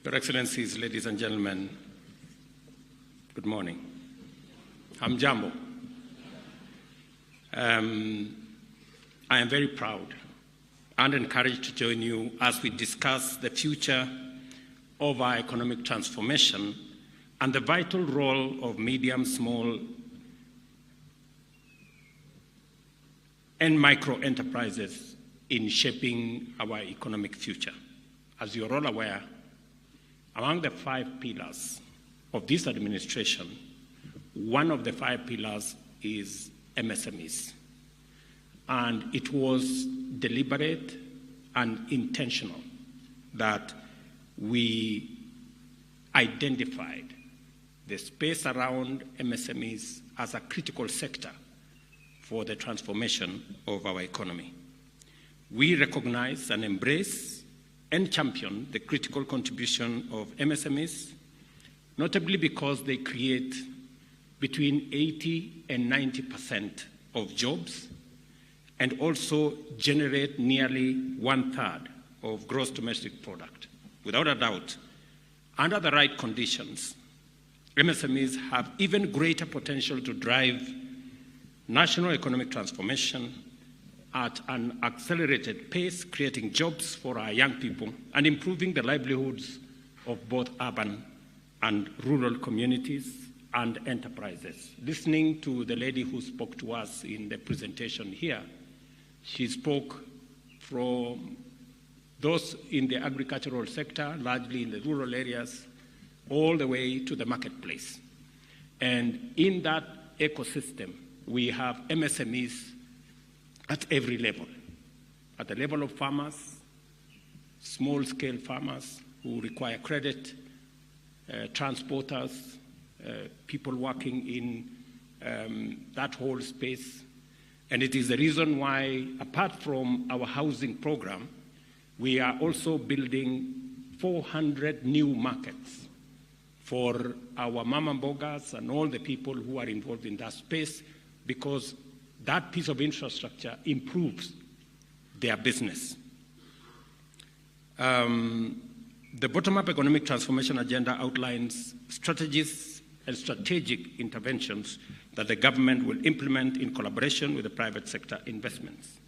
Your Excellencies, ladies and gentlemen, good morning. Hamjambo. I am very proud and encouraged to join you as we discuss the future of our economic transformation and the vital role of medium, small, and micro enterprises in shaping our economic future. As you're all aware, among the 5 pillars of this administration, one of the 5 pillars is MSMEs. And it was deliberate and intentional that we identified the space around MSMEs as a critical sector for the transformation of our economy. We recognize and embrace and champion the critical contribution of MSMEs, notably because they create between 80 and 90% of jobs and also generate nearly 1/3 of gross domestic product. Without a doubt, under the right conditions, MSMEs have even greater potential to drive national economic transformation at an accelerated pace, creating jobs for our young people and improving the livelihoods of both urban and rural communities and enterprises. Listening to the lady who spoke to us in the presentation here, she spoke from those in the agricultural sector, largely in the rural areas, all the way to the marketplace. And in that ecosystem, we have MSMEs at every level, at the level of farmers, small-scale farmers who require credit, transporters, people working in that whole space. And it is the reason why, apart from our housing program, we are also building 400 new markets for our mama mbogas and all the people who are involved in that space, because that piece of infrastructure improves their business. The bottom-up economic transformation agenda outlines strategies and strategic interventions that the government will implement in collaboration with the private sector investments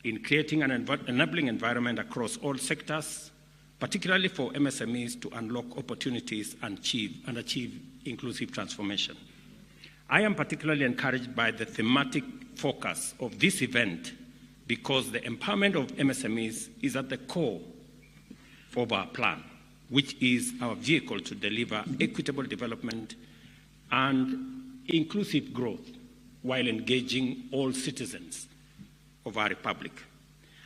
in creating an enabling environment across all sectors, particularly for MSMEs to unlock opportunities and achieve inclusive transformation. I am particularly encouraged by the thematic focus of this event because the empowerment of MSMEs is at the core of our plan, which is our vehicle to deliver equitable development and inclusive growth while engaging all citizens of our republic.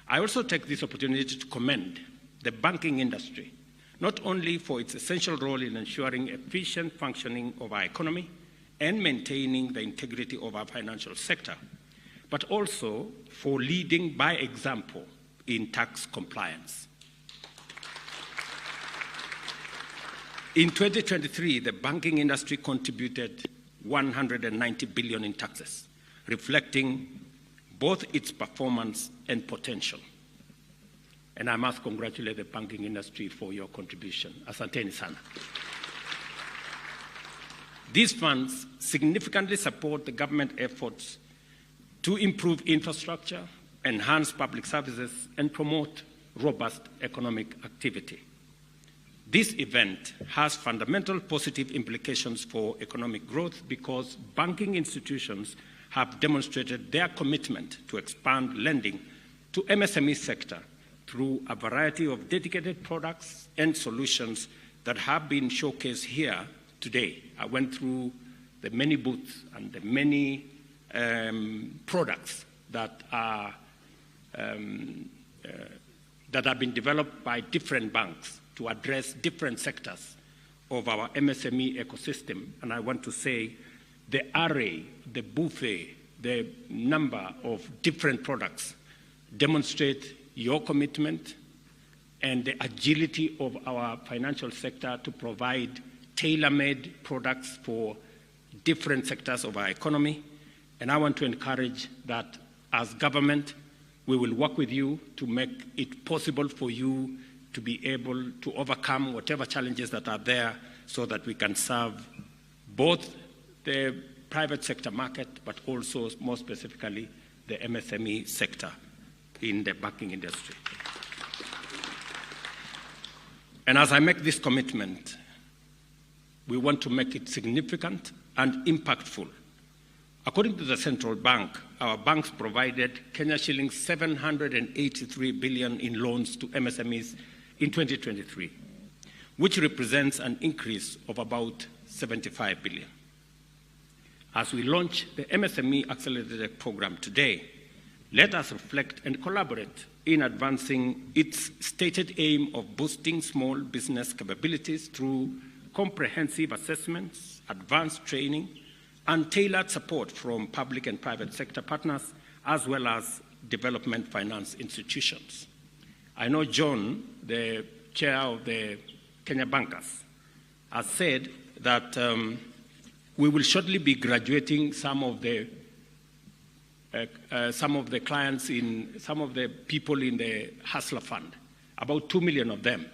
I also take this opportunity to commend the banking industry, not only for its essential role in ensuring efficient functioning of our economy and maintaining the integrity of our financial sector, but also for leading by example in tax compliance. In 2023, the banking industry contributed 190 billion in taxes, reflecting both its performance and potential. And I must congratulate the banking industry for your contribution. Asanteni sana. These funds significantly support the government efforts to improve infrastructure, enhance public services, and promote robust economic activity. This event has fundamental positive implications for economic growth because banking institutions have demonstrated their commitment to expand lending to MSME sector through a variety of dedicated products and solutions that have been showcased here today. I went through the many booths and the many products that are that have been developed by different banks to address different sectors of our MSME ecosystem. And I want to say the array, the buffet, the number of different products demonstrate your commitment and the agility of our financial sector to provide tailor-made products for different sectors of our economy. And I want to encourage that as government, we will work with you to make it possible for you to be able to overcome whatever challenges that are there so that we can serve both the private sector market, but also more specifically the MSME sector in the banking industry. And as I make this commitment, we want to make it significant and impactful. According to the central bank, our banks provided Kenya shillings 783 billion in loans to MSMEs in 2023, which represents an increase of about 75 billion. As we launch the MSME Accelerated Program today, let us reflect and collaborate in advancing its stated aim of boosting small business capabilities through comprehensive assessments, advanced training, and tailored support from public and private sector partners, as well as development finance institutions. I know John, the chair of the Kenya Bankers, has said that we will shortly be graduating some of the clients some of the people in the Hustler Fund, about 2 million of them.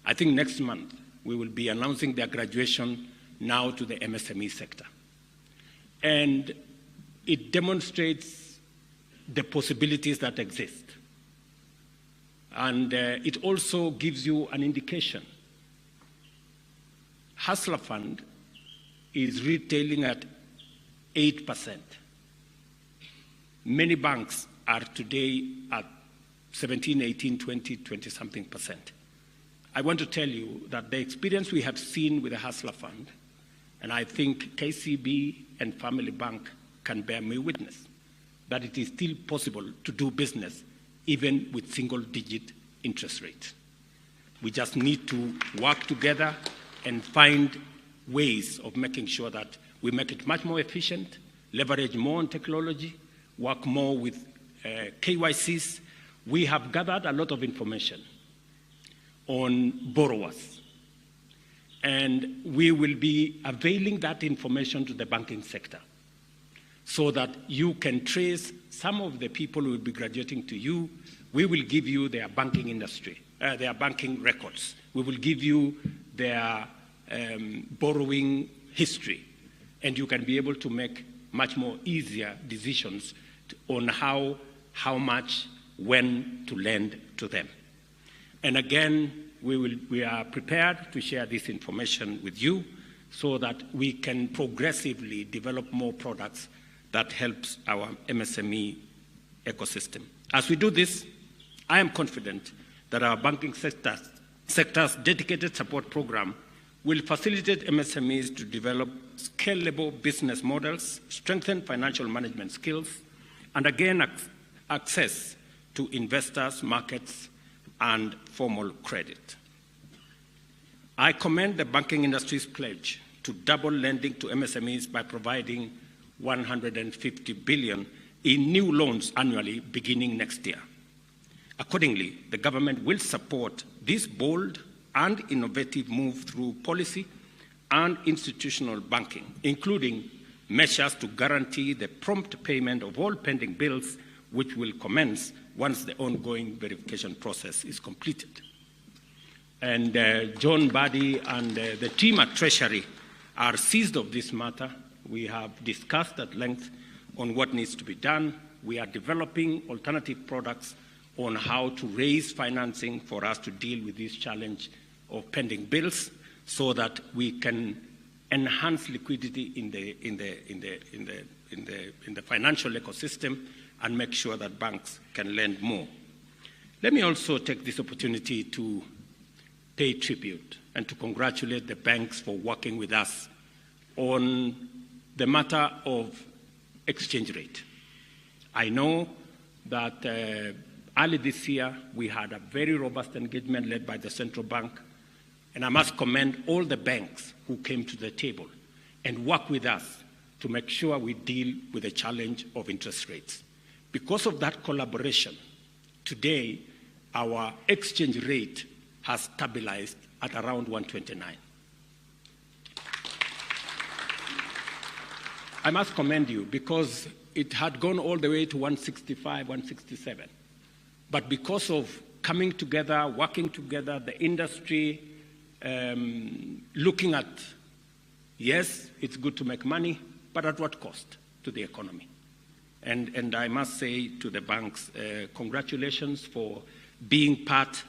I think next month we will be announcing their graduation now to the MSME sector. And it demonstrates the possibilities that exist. And it also gives you an indication. Hustler Fund is retailing at 8%. Many banks are today at 17, 18, 20, 20-something percent. I want to tell you that the experience we have seen with the Hustler Fund, and I think KCB and Family Bank can bear me witness, that it is still possible to do business even with single-digit interest rates. We just need to work together and find ways of making sure that we make it much more efficient, leverage more on technology, work more with KYCs. We have gathered a lot of information on borrowers, and we will be availing that information to the banking sector so that you can trace some of the people who will be graduating to you. We will give you their banking industry, their banking records. We will give you their borrowing history, and you can be able to make much more easier decisions on how much, when to lend to them. And again, we are prepared to share this information with you so that we can progressively develop more products that helps our MSME ecosystem. As we do this, I am confident that our banking sector's dedicated support program will facilitate MSMEs to develop scalable business models, strengthen financial management skills, and again, access to investors, markets, and formal credit. I commend the banking industry's pledge to double lending to MSMEs by providing 150 billion in new loans annually beginning next year. Accordingly, the government will support this bold and innovative move through policy and institutional banking, including measures to guarantee the prompt payment of all pending bills, which will commence once the ongoing verification process is completed. And John Buddy and the team at Treasury are seized of this matter. We have discussed at length on what needs to be done. We are developing alternative products on how to raise financing for us to deal with this challenge of pending bills so that we can enhance liquidity in the financial ecosystem and make sure that banks can lend more. Let me also take this opportunity to pay tribute and to congratulate the banks for working with us on the matter of exchange rate. I know that early this year we had a very robust engagement led by the central bank, and I must commend all the banks who came to the table and worked with us to make sure we deal with the challenge of interest rates. Because of that collaboration, today our exchange rate has stabilized at around 129. I must commend you because it had gone all the way to 165, 167. But because of coming together, working together, the industry, looking at, yes, it's good to make money, but at what cost to the economy? And I must say to the banks, congratulations for being part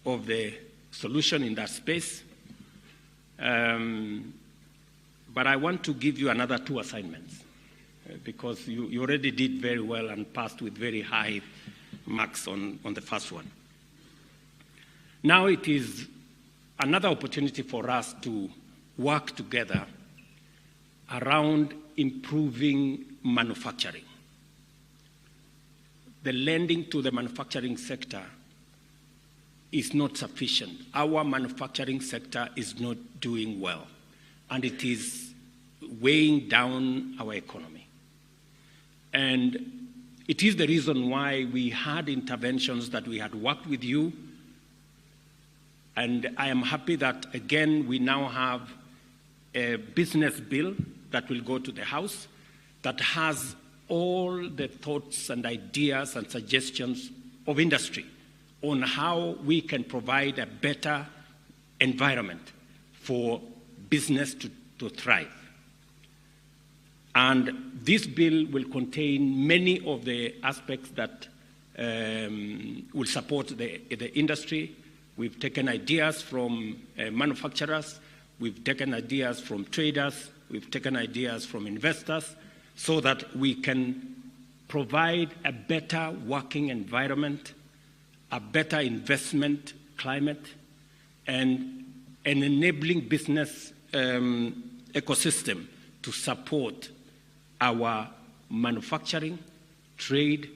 of the solution in that space. But I want to give you another 2 assignments because you already did very well and passed with very high marks on the first one. Now it is another opportunity for us to work together around improving manufacturing. The lending to the manufacturing sector is not sufficient. Our manufacturing sector is not doing well, and it is weighing down our economy. And it is the reason why we had interventions that we had worked with you, and I am happy that, again, we now have a business bill that will go to the House that has all the thoughts and ideas and suggestions of industry on how we can provide a better environment for business to thrive. And this bill will contain many of the aspects that will support the industry. We've taken ideas from manufacturers, we've taken ideas from traders, we've taken ideas from investors, so that we can provide a better working environment, a better investment climate, and an enabling business ecosystem to support our manufacturing, trade,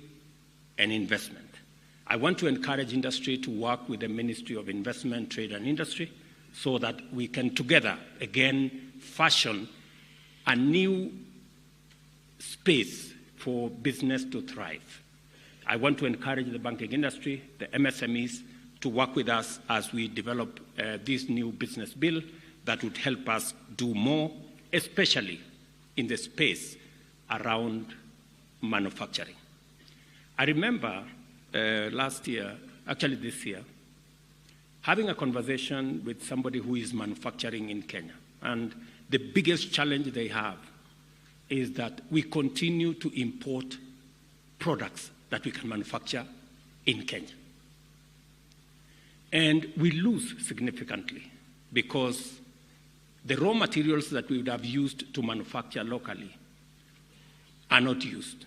and investment. I want to encourage industry to work with the Ministry of Investment, Trade and Industry so that we can together, again, fashion a new space for business to thrive. I want to encourage the banking industry, the MSMEs, to work with us as we develop this new business bill that would help us do more, especially in the space around manufacturing. I remember last year, actually this year, having a conversation with somebody who is manufacturing in Kenya. And the biggest challenge they have is that we continue to import products that we can manufacture in Kenya. And we lose significantly because the raw materials that we would have used to manufacture locally are not used.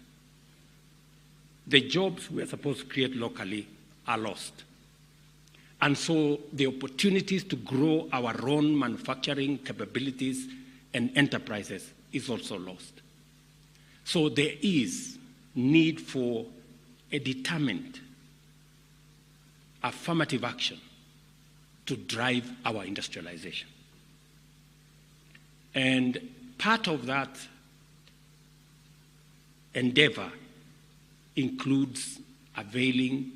The jobs we are supposed to create locally are lost. And so the opportunities to grow our own manufacturing capabilities and enterprises is also lost. So there is need for a determined, affirmative action to drive our industrialization. And part of that endeavor includes availing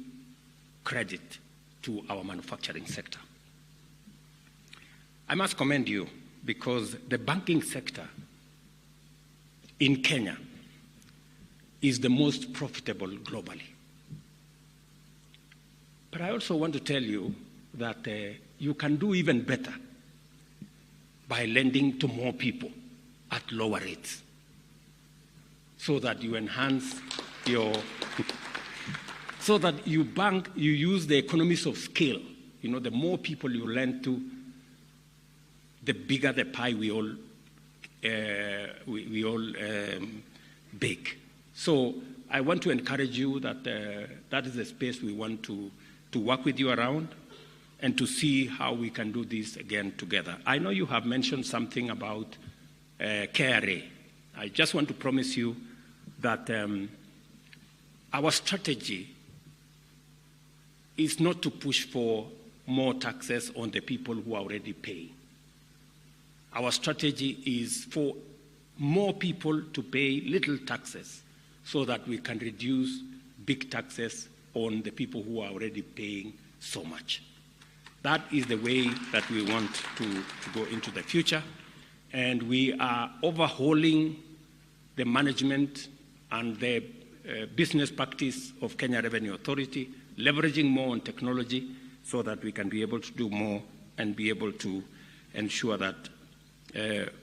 credit to our manufacturing sector. I must commend you because the banking sector in Kenya is the most profitable globally. But I also want to tell you that you can do even better by lending to more people at lower rates so that you enhance your, so that you use the economies of scale. You know, the more people you lend to, the bigger the pie we all bake. So I want to encourage you that that is the space we want to work with you around and to see how we can do this again together. I know you have mentioned something about KRA. I just want to promise you that our strategy is not to push for more taxes on the people who are already paying. Our strategy is for more people to pay little taxes so that we can reduce big taxes on the people who are already paying so much. That is the way that we want to go into the future. And we are overhauling the management and the business practice of Kenya Revenue Authority leveraging more on technology so that we can be able to do more and be able to ensure that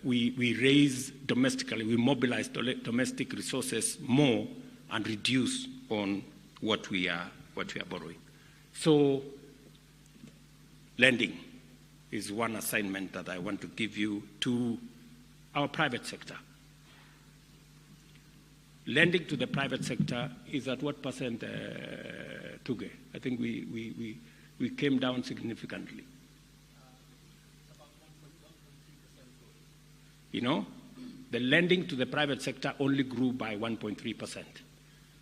we raise domestically, we mobilize domestic resources more and reduce on what we are borrowing. So lending is one assignment that I want to give you to our private sector. Lending to the private sector is at what percent, Tuge? I think we came down significantly. You know, the lending to the private sector only grew by 1.3%,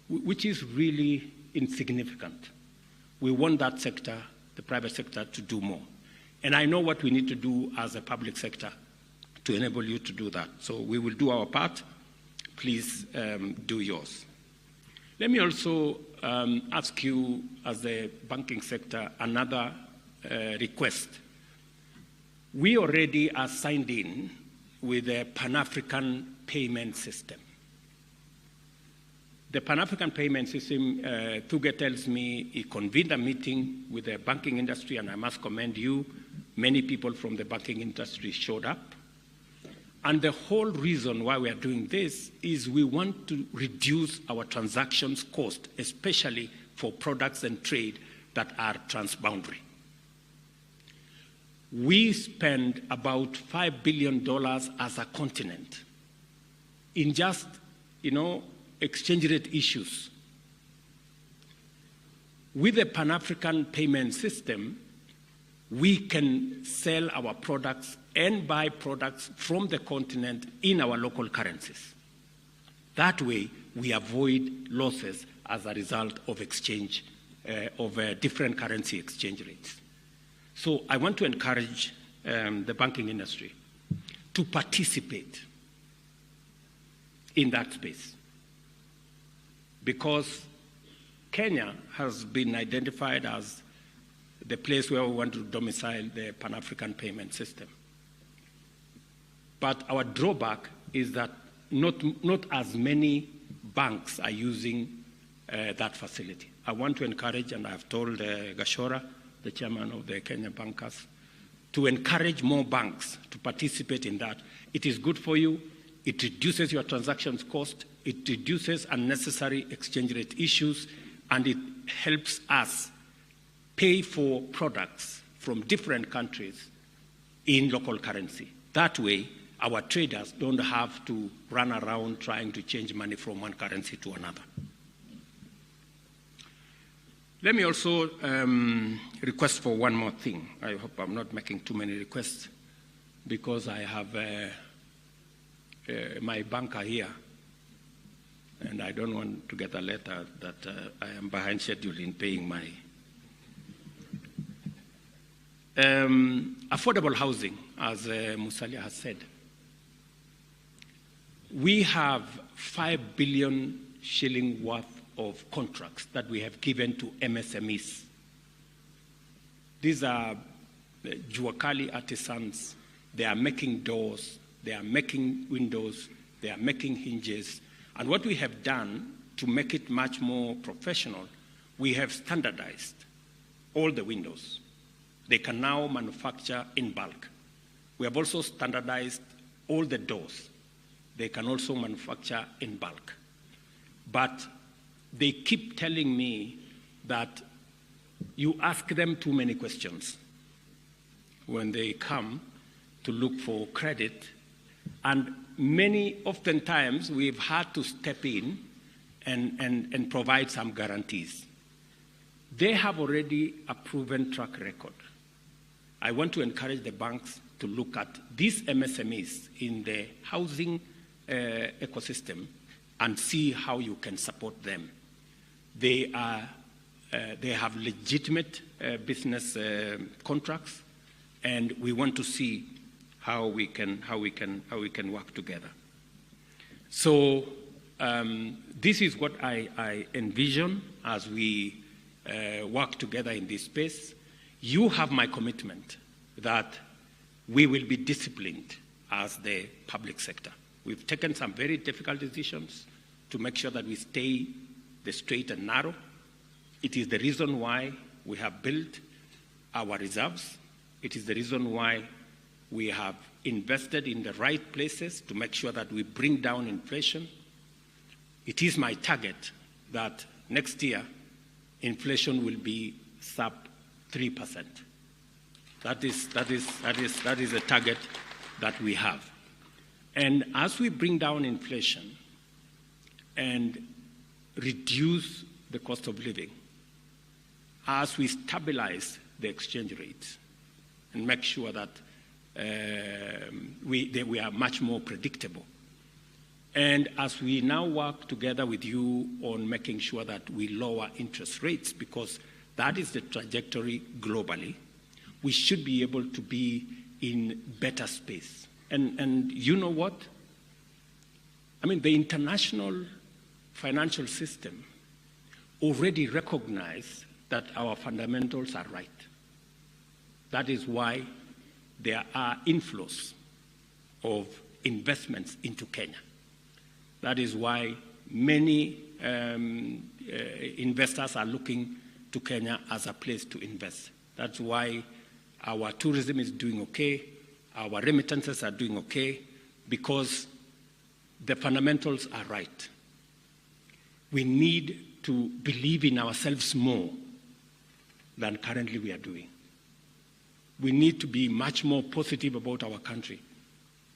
which is really insignificant. We want that sector, the private sector, to do more. And I know what we need to do as a public sector to enable you to do that. So we will do our part. Please do yours. Let me also ask you, as the banking sector, another request. We already are signed in with a Pan-African payment system. The Pan-African payment system, Thuge tells me he convened a meeting with the banking industry, and I must commend you. Many people from the banking industry showed up. And the whole reason why we are doing this is we want to reduce our transactions cost, especially for products and trade that are transboundary. We spend about $5 billion as a continent in just, exchange rate issues. With the Pan-African payment system, we can sell our products and buy products from the continent in our local currencies. That way, we avoid losses as a result of exchange of different currency exchange rates. So I want to encourage the banking industry to participate in that space, because Kenya has been identified as the place where we want to domicile the Pan-African payment system. But our drawback is that not as many banks are using that facility. I want to encourage, and I've told Gachagua, the chairman of the Kenya Bankers, to encourage more banks to participate in that. It is good for you. It reduces your transactions cost. It reduces unnecessary exchange rate issues, and it helps us pay for products from different countries in local currency. That way, our traders don't have to run around trying to change money from one currency to another. Let me also request for one more thing. I hope I'm not making too many requests, because I have my banker here, and I don't want to get a letter that I am behind schedule in paying my affordable housing, as Musalia has said. We have 5 billion shilling worth of contracts that we have given to MSMEs. These are Juakali artisans. They are making doors, they are making windows, they are making hinges. And what we have done to make it much more professional, we have standardized all the windows. They can now manufacture in bulk. We have also standardized all the doors. They can also manufacture in bulk. But they keep telling me that you ask them too many questions when they come to look for credit. And oftentimes, we've had to step in and provide some guarantees. They have already a proven track record. I want to encourage the banks to look at these MSMEs in the housing ecosystem and see how you can support them. They have legitimate business contracts, and we want to see how we can work together. So this is what I envision as we work together in this space. You have my commitment that we will be disciplined as the public sector. We've taken some very difficult decisions to make sure that we stay the straight and narrow. It is the reason why we have built our reserves. It is the reason why we have invested in the right places to make sure that we bring down inflation. It is my target that next year inflation will be sub 3%. That is the target that we have. And as we bring down inflation and reduce the cost of living, as we stabilize the exchange rate and make sure that we are much more predictable, and as we now work together with you on making sure that we lower interest rates, because that is the trajectory globally, we should be able to be in better space. And you know what? I mean, the international financial system already recognized that our fundamentals are right. That is why there are inflows of investments into Kenya. That is why many investors are looking to Kenya as a place to invest. That's why our tourism is doing okay, our remittances are doing okay, because the fundamentals are right. We need to believe in ourselves more than currently we are doing. We need to be much more positive about our country.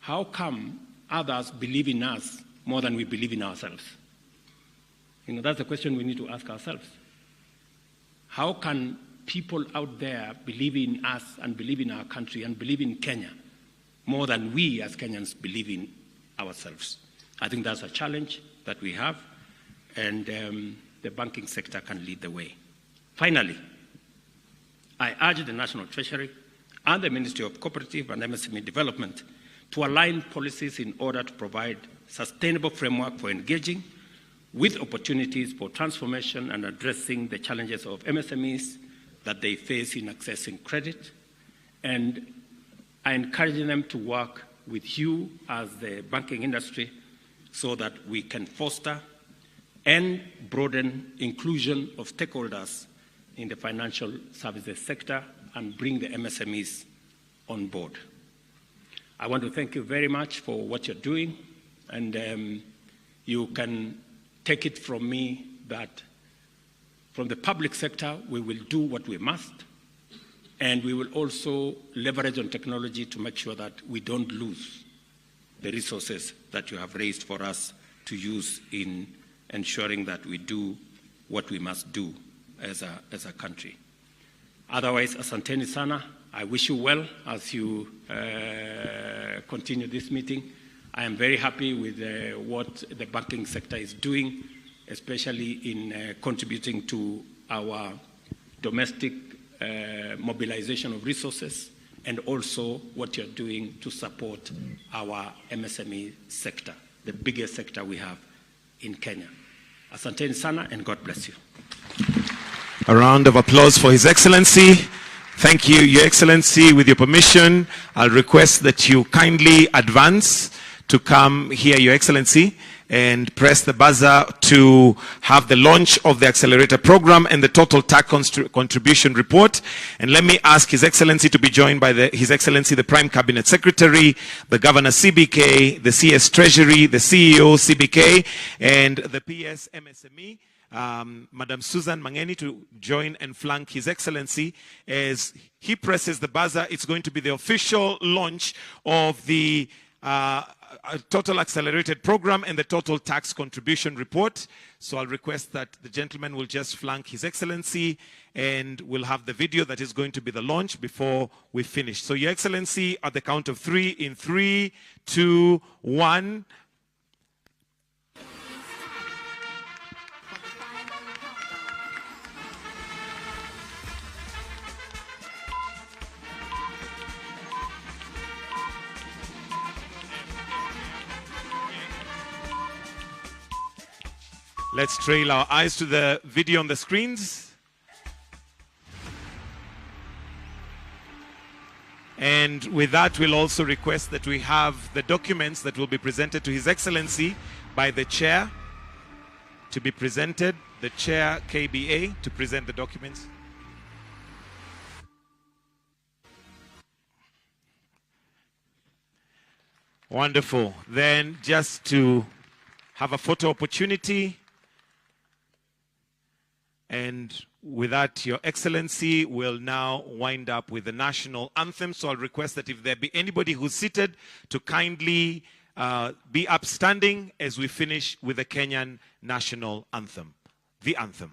How come others believe in us more than we believe in ourselves? You know, that's the question we need to ask ourselves. How can people out there believe in us and believe in our country and believe in Kenya more than we as Kenyans believe in ourselves? I think that's a challenge that we have, and the banking sector can lead the way. Finally, I urge the National Treasury and the Ministry of Cooperative and MSME Development to align policies in order to provide sustainable framework for engaging with opportunities for transformation and addressing the challenges of MSMEs that they face in accessing credit. And I encourage them to work with you as the banking industry so that we can foster and broaden inclusion of stakeholders in the financial services sector and bring the MSMEs on board. I want to thank you very much for what you're doing, and you can take it from me that from the public sector, we will do what we must, and we will also leverage on technology to make sure that we don't lose the resources that you have raised for us to use in ensuring that we do what we must do as a country. Otherwise, asanteni sana. I wish you well as you continue this meeting. I am very happy with what the banking sector is doing, especially in contributing to our domestic mobilization of resources, and also what you're doing to support our MSME sector, the biggest sector we have in Kenya. Asanteni sana, and God bless you. A round of applause for His Excellency. Thank you, Your Excellency. With your permission, I'll request that you kindly advance to come here, Your Excellency, and press the buzzer to have the launch of the accelerator program and the total tax contribution report. And let me ask His Excellency to be joined by His Excellency, the Prime Cabinet Secretary, the Governor CBK, the CS Treasury, the CEO CBK, and the PS MSME. Madam Susan Mangeni to join and flank His Excellency as he presses the buzzer. It's going to be the official launch of the total accelerated program and the total tax contribution report. So I'll request that the gentleman will just flank His Excellency, and we'll have the video that is going to be the launch before we finish. So Your Excellency, at the count of 3, in 3, 2, 1. Let's trail our eyes to the video on the screens. And with that, we'll also request that we have the documents that will be presented to His Excellency by the chair to be presented. the Chair, KBA, to present the documents. Wonderful. Then just to have a photo opportunity. And with that, Your Excellency will now wind up with the national anthem. So I'll request that if there be anybody who's seated to kindly be upstanding as we finish with the Kenyan national anthem. The anthem.